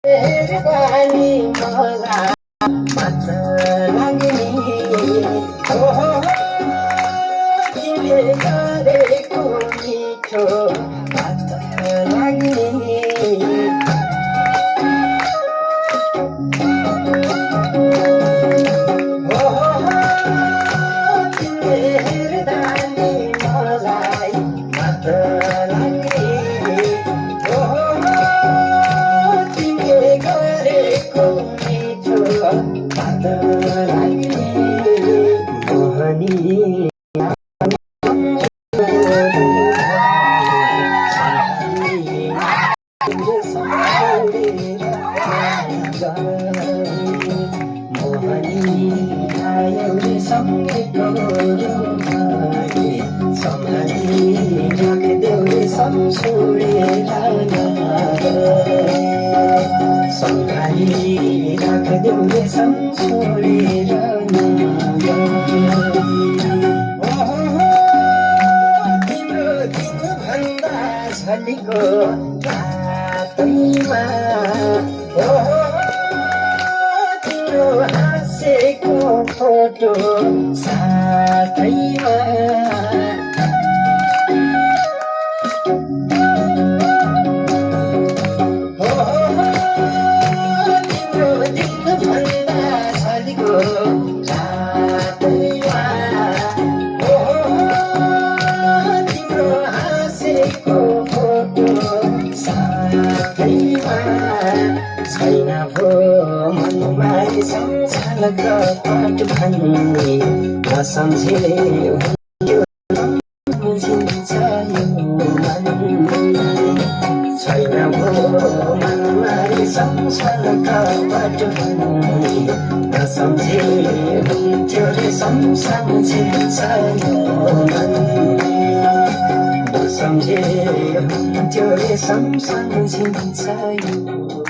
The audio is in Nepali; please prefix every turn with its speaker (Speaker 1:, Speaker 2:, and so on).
Speaker 1: मेहरबानी मलाई मात्र लाग्ने हो तिमीले गरेको मिठो मात्र लाग्ने मेहरबानी मलाई मात्र लाग्ने तिम्रो हाँसेको फोटो साथैमा तिम्रो दिनभन्दा छलीको साथैमा तिम्रो हाँसेको फोटो साथैमा छैन भो मनमा संसारका पाठ भन्ने नसम्झिले हुन्थ्यो बुझिन्छ यो मन छैन भो मनमा संसारका पाठ भन्ने नसम्झिले हुन्थ्यो रे सम्झिन्छ यो मन नसम्झिले हुन्थ्यो रे सम्झिन्छ यो